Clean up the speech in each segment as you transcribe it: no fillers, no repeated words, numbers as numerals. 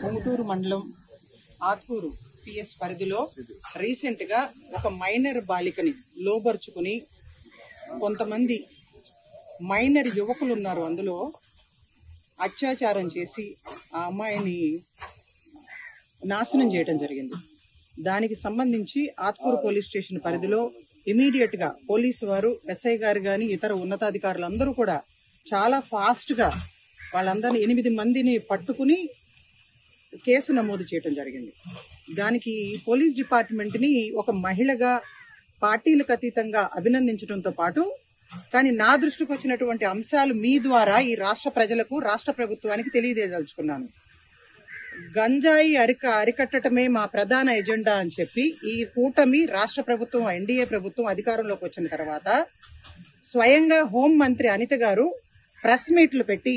ఉంగుటూరు మండలం ఆత్కూరు పిఎస్ పరిధిలో రీసెంట్ గా ఒక మైనర్ బాలికని లోబర్చుకుని కొంతమంది మైనర్ యువకులు ఉన్నారు, అందులో అత్యాచారం చేసి ఆ అమ్మాయిని నాశనం చేయడం జరిగింది. దానికి సంబంధించి ఆత్కూరు పోలీస్ స్టేషన్ పరిధిలో ఇమీడియట్ గా పోలీసు వారు, ఎస్ఐ గారు గాని ఇతర ఉన్నతాధికారులందరూ కూడా చాలా ఫాస్ట్ గా వాళ్ళందరినీ 8 మందిని పట్టుకుని కేసు నమోదు చేయడం జరిగింది. దానికి పోలీస్ డిపార్ట్మెంట్ ని ఒక మహిళగా పార్టీలకు అతీతంగా అభినందించడంతో పాటు, కానీ నా దృష్టికి వచ్చినటువంటి అంశాలు మీ ద్వారా ఈ రాష్ట్ర ప్రజలకు, రాష్ట్ర ప్రభుత్వానికి తెలియజేయదలుచుకున్నాను. గంజాయి అరికట్టడమే మా ప్రధాన ఎజెండా అని చెప్పి ఈ కూటమి రాష్ట్ర ప్రభుత్వం, ఎన్డీఏ ప్రభుత్వం అధికారంలోకి వచ్చిన తర్వాత స్వయంగా హోంమంత్రి అనిత గారు ప్రెస్ మీట్లు పెట్టి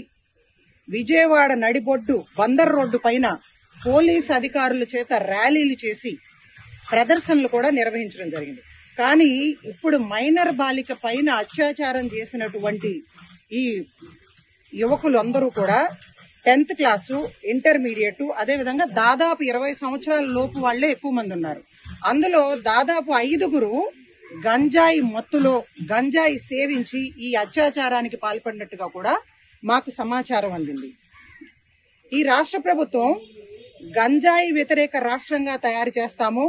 విజయవాడ నడిబొడ్డు బందర్ రోడ్డు పైన పోలీస్ అధికారుల చేత ర్యాలీలు చేసి ప్రదర్శనలు కూడా నిర్వహించడం జరిగింది. కానీ ఇప్పుడు మైనర్ బాలిక పైన అత్యాచారం చేసినటువంటి ఈ యువకులు అందరూ కూడా 10th క్లాసు, ఇంటర్మీడియట్, అదేవిధంగా దాదాపు 20 సంవత్సరాల లోపు వాళ్లే ఎక్కువ మంది ఉన్నారు. అందులో దాదాపు 5గురు గంజాయి మత్తులో గంజాయి సేవించి ఈ అత్యాచారానికి పాల్పడినట్టుగా కూడా మాకు సమాచారం అందింది. ఈ రాష్ట్ర ప్రభుత్వం గంజాయి వ్యతిరేక రాష్ట్రంగా తయారు చేస్తాము,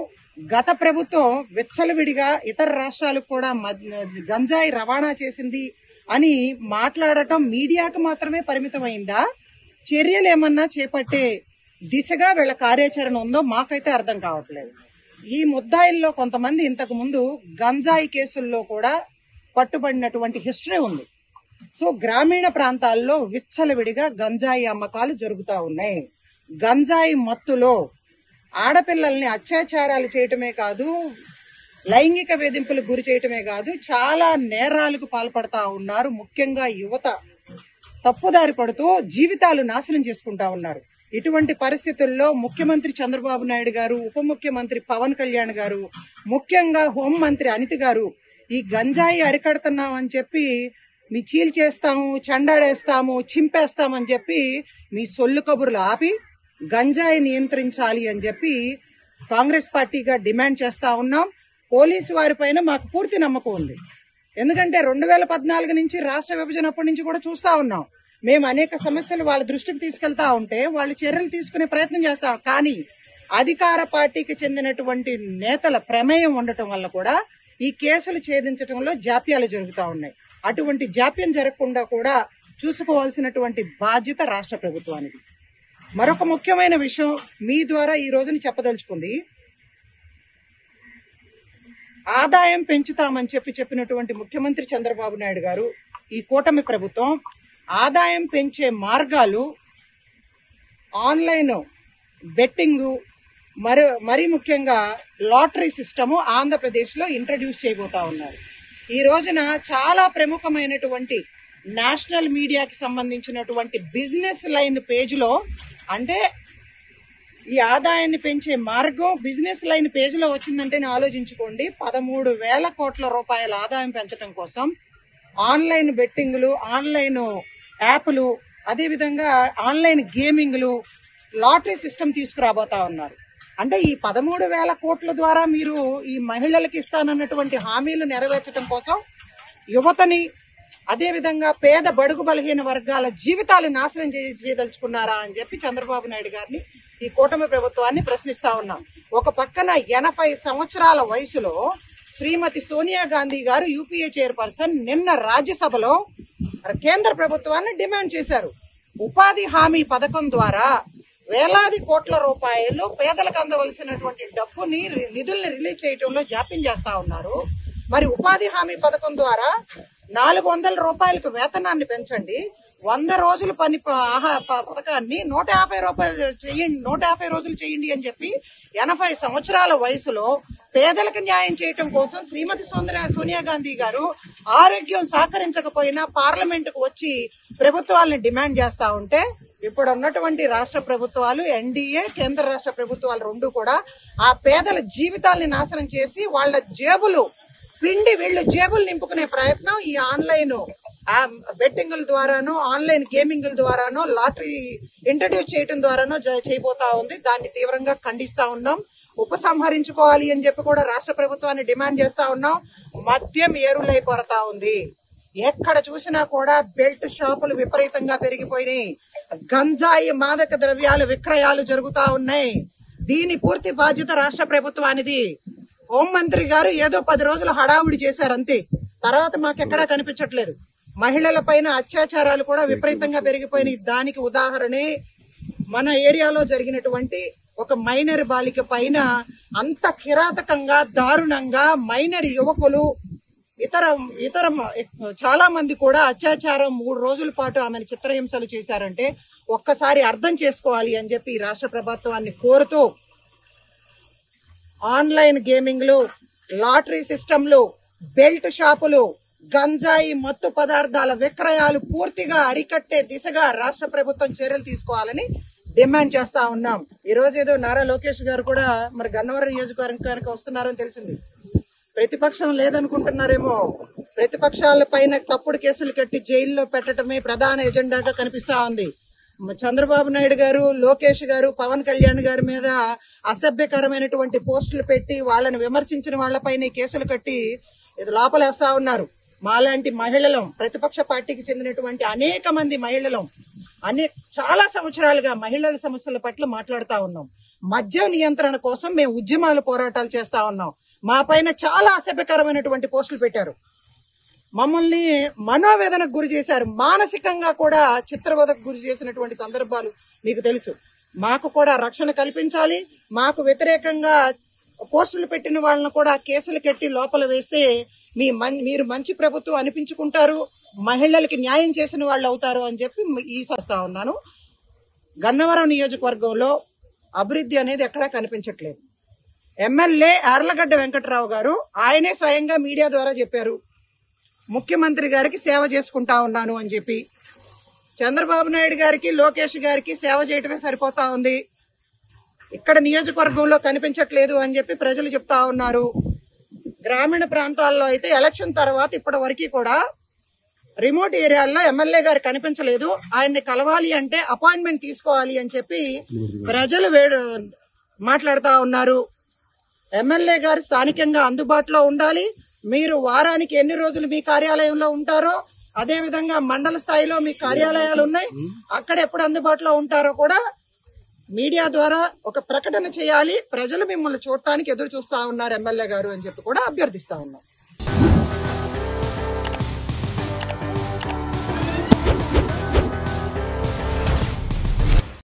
గత ప్రభుత్వం విచ్చలవిడిగా ఇతర రాష్ట్రాలకు కూడా గంజాయి రవాణా చేసింది అని మాట్లాడటం మీడియాకు మాత్రమే పరిమితమైందా, చర్యలు ఏమన్నా చేపట్టే దిశగా వీళ్ళ కార్యాచరణ ఉందో మాకైతే అర్థం కావట్లేదు. ఈ ముద్దాయిల్లో కొంతమంది ఇంతకు ముందు గంజాయి కేసుల్లో కూడా పట్టుబడినటువంటి హిస్టరీ ఉంది. సో గ్రామీణ ప్రాంతాల్లో విచ్చలవిడిగా గంజాయి అమ్మకాలు జరుగుతూ ఉన్నాయి. గంజాయి మత్తులో ఆడపిల్లల్ని అత్యాచారాలు చేయటమే కాదు, లైంగిక వేధింపులకు గురి చేయటమే కాదు, చాలా నేరాలకు పాల్పడతా ఉన్నారు. ముఖ్యంగా యువత తప్పుదారి పడుతూ జీవితాలు నాశనం చేసుకుంటా ఉన్నారు. ఇటువంటి పరిస్థితుల్లో ముఖ్యమంత్రి చంద్రబాబు నాయుడు గారు, ఉప ముఖ్యమంత్రి పవన్ కళ్యాణ్ గారు, ముఖ్యంగా హోంమంత్రి అనిత గారు ఈ గంజాయి అరికడుతున్నామని చెప్పి మీ చీల్చేస్తాము, చెండాడేస్తాము, చింపేస్తామని చెప్పి మీ సొల్లు కబుర్లు ఆపి గంజాయి నియంత్రించాలి అని చెప్పి కాంగ్రెస్ పార్టీగా డిమాండ్ చేస్తా ఉన్నాం. పోలీసు వారిపైన మాకు పూర్తి నమ్మకం ఉంది. ఎందుకంటే 2014 నుంచి రాష్ట్ర విభజన అప్పటి నుంచి కూడా చూస్తా ఉన్నాం. మేము అనేక సమస్యలు వాళ్ళ దృష్టికి తీసుకెళ్తా ఉంటే వాళ్ళు చర్యలు తీసుకునే ప్రయత్నం చేస్తాం. కానీ అధికార పార్టీకి చెందినటువంటి నేతల ప్రమేయం ఉండటం వల్ల కూడా ఈ కేసులు ఛేదించడంలో జాప్యాలు జరుగుతూ ఉన్నాయి. అటువంటి జాప్యం జరగకుండా కూడా చూసుకోవాల్సినటువంటి బాధ్యత రాష్ట్ర ప్రభుత్వానికి. మరొక ముఖ్యమైన విషయం మీ ద్వారా ఈ రోజుని చెప్పదలుచుకుంది, ఆదాయం పెంచుతామని చెప్పినటువంటి ముఖ్యమంత్రి చంద్రబాబు నాయుడు గారు, ఈ కూటమి ప్రభుత్వం ఆదాయం పెంచే మార్గాలు ఆన్లైన్ బెట్టింగ్, మరీ ముఖ్యంగా లాటరీ సిస్టము ఆంధ్రప్రదేశ్ లో ఇంట్రడ్యూస్ చేయబోతా ఉన్నారు. ఈ రోజున చాలా ప్రముఖమైనటువంటి నేషనల్ మీడియాకి సంబంధించినటువంటి బిజినెస్ లైన్ పేజ్ లో, అంటే ఈ ఆదాయాన్ని పెంచే మార్గం బిజినెస్ లైన్ పేజ్ లో వచ్చిందంటే ఆలోచించుకోండి. 13,000 కోట్ల రూపాయల ఆదాయం పెంచడం కోసం ఆన్లైన్ బెట్టింగ్లు, ఆన్లైన్ యాప్లు, అదేవిధంగా ఆన్లైన్ గేమింగ్లు, లాటరీ సిస్టమ్ తీసుకురాబోతా ఉన్నారు. అంటే ఈ 13,000 కోట్ల ద్వారా మీరు ఈ మహిళలకు ఇస్తానన్నటువంటి హామీలు నెరవేర్చడం కోసం యువతని, అదేవిధంగా పేద బడుగు బలహీన వర్గాల జీవితాలు నాశనం చేయదలుచుకున్నారా అని చెప్పి చంద్రబాబు నాయుడు గారిని, ఈ కూటమి ప్రభుత్వాన్ని ప్రశ్నిస్తా ఉన్నాం. ఒక పక్కన 80 సంవత్సరాల వయసులో శ్రీమతి సోనియా గాంధీ గారు, యూపీఏ చైర్పర్సన్, నిన్న రాజ్యసభలో కేంద్ర ప్రభుత్వాన్ని డిమాండ్ చేశారు. ఉపాధి హామీ పథకం ద్వారా వేలాది కోట్ల రూపాయలు పేదలకు అందవలసినటువంటి డబ్బుని, నిధుల్ని రిలీజ్ చేయడంలో జాప్యం చేస్తా ఉన్నారు. మరి ఉపాధి హామీ పథకం ద్వారా 400 రూపాయలకు వేతనాన్ని పెంచండి, 100 రోజుల పని పథకాన్ని 150 రోజులు చేయండి అని చెప్పి 80 సంవత్సరాల వయసులో పేదలకు న్యాయం చేయటం కోసం శ్రీమతి సోనియా గాంధీ గారు ఆరోగ్యం సహకరించకపోయినా పార్లమెంటుకు వచ్చి ప్రభుత్వాలను డిమాండ్ చేస్తా ఉంటే, ఇప్పుడు ఉన్నటువంటి రాష్ట్ర ప్రభుత్వాలు, ఎన్డీఏ, కేంద్ర రాష్ట్ర ప్రభుత్వాలు రెండు కూడా ఆ పేదల జీవితాల్ని నాశనం చేసి వాళ్ళ జేబులు పిండి వీళ్ళు జేబులు నింపుకునే ప్రయత్నం ఈ ఆన్లైన్ ఆ బెట్టింగుల ద్వారానో ఆన్లైన్ గేమింగ్ల ద్వారానో లాటరీ ఇంట్రడ్యూస్ చేయడం ద్వారానో చేయబోతా ఉంది. దాన్ని తీవ్రంగా ఖండిస్తా ఉన్నాం. ఉపసంహరించుకోవాలి అని చెప్పి కూడా రాష్ట్ర ప్రభుత్వాన్ని డిమాండ్ చేస్తా ఉన్నాం. మద్యం ఏరులైపోతా ఉంది. ఎక్కడ చూసినా కూడా బెల్ట్ షాపులు విపరీతంగా పెరిగిపోయినాయి. గంజాయి మాదక ద్రవ్యాలు విక్రయాలు జరుగుతా ఉన్నాయి. దీని పూర్తి బాధ్యత రాష్ట్ర ప్రభుత్వానిది. హోంమంత్రి గారు ఏదో 10 రోజులు హడావుడి చేశారు అంతే. తర్వాత మాకెక్కడా కనిపించట్లేదు. మహిళల పైన అత్యాచారాలు కూడా విపరీతంగా పెరిగిపోయినాయి. దానికి ఉదాహరణే మన ఏరియాలో జరిగినటువంటి ఒక మైనర్ బాలిక పైన అంత కిరాతకంగా దారుణంగా మైనర్ యువకులు ఇతర చాలా మంది కూడా అత్యాచారం 3 రోజుల పాటు ఆమెను చిత్రహింసలు చేశారంటే ఒక్కసారి అర్థం చేసుకోవాలి అని చెప్పి రాష్ట్ర ప్రభుత్వాన్ని కోరుతూ ఆన్లైన్ గేమింగ్లు, లాటరీ సిస్టంలు, బెల్ట్ షాపులు, గంజాయి మత్తు పదార్థాల విక్రయాలు పూర్తిగా అరికట్టే దిశగా రాష్ట్ర ప్రభుత్వం చర్యలు తీసుకోవాలని డిమాండ్ చేస్తా ఉన్నాం. ఈ రోజు ఏదో నారా లోకేష్ గారు కూడా మరి గన్నవరం నియోజకవర్గానికి వస్తున్నారని తెలిసింది. ప్రతిపక్షం లేదనుకుంటున్నారేమో. ప్రతిపక్షాల పైన తప్పుడు కేసులు కట్టి జైల్లో పెట్టడమే ప్రధాన ఎజెండాగా కనిపిస్తా ఉంది. చంద్రబాబు నాయుడు గారు, లోకేష్ గారు, పవన్ కళ్యాణ్ గారి మీద అసభ్యకరమైనటువంటి పోస్టులు పెట్టి వాళ్ళని విమర్శించిన వాళ్లపైన కేసులు కట్టి ఇది లోపలేస్తా ఉన్నారు. మాలాంటి మహిళలం, ప్రతిపక్ష పార్టీకి చెందినటువంటి అనేక మంది మహిళలం చాలా సంవత్సరాలుగా మహిళల సమస్యల పట్ల మాట్లాడుతా ఉన్నాం. మద్యం నియంత్రణ కోసం మేము ఉద్యమాలు, పోరాటాలు చేస్తా ఉన్నాం. మా పైన చాలా అసభ్యకరమైనటువంటి పోస్టులు పెట్టారు. మమ్మల్ని మనోవేదనకు గురి చేశారు. మానసికంగా కూడా చిత్రవదకు గురి చేసినటువంటి సందర్భాలు మీకు తెలుసు. మాకు కూడా రక్షణ కల్పించాలి. మాకు వ్యతిరేకంగా పోస్టులు పెట్టిన వాళ్ళను కూడా కేసులు కట్టి లోపల వేస్తే మీరు మంచి ప్రభుత్వం అనిపించుకుంటారు, మహిళలకి న్యాయం చేసిన వాళ్ళు అవుతారు అని చెప్పి ఈసేస్తా ఉన్నాను. గన్నవరం నియోజకవర్గంలో అభివృద్ధి అనేది ఎక్కడా కనిపించట్లేదు. ఎమ్మెల్యే యార్లగడ్డ వెంకట్రావు గారు ఆయనే స్వయంగా మీడియా ద్వారా చెప్పారు, ముఖ్యమంత్రి గారికి సేవ చేసుకుంటా ఉన్నాను అని చెప్పి. చంద్రబాబు నాయుడు గారికి, లోకేష్ గారికి సేవ చేయటమే సరిపోతా ఉంది, ఇక్కడ నియోజకవర్గంలో కనిపించట్లేదు అని చెప్పి ప్రజలు చెప్తా ఉన్నారు. గ్రామీణ ప్రాంతాల్లో అయితే ఎలక్షన్ తర్వాత ఇప్పటి వరకు కూడా రిమోట్ ఏరియాల్లో ఎమ్మెల్యే గారు కనిపించలేదు. ఆయన్ని కలవాలి అంటే అపాయింట్మెంట్ తీసుకోవాలి అని చెప్పి ప్రజలు మాట్లాడుతా ఉన్నారు. ఎమ్మెల్యే గారు స్థానికంగా అందుబాటులో ఉండాలి. మీరు వారానికి ఎన్ని రోజులు మీ కార్యాలయంలో ఉంటారో, అదే విధంగా మండల స్థాయిలో మీ కార్యాలయాలు ఉన్నాయి, అక్కడ ఎప్పుడు అందుబాటులో ఉంటారో కూడా మీడియా ద్వారా ఒక ప్రకటన చేయాలి. ప్రజలు మిమ్మల్ని చూడటానికి ఎదురు చూస్తా ఉన్నారు ఎమ్మెల్యే గారు అని చెప్పి కూడా అభ్యర్థిస్తా ఉన్నాం.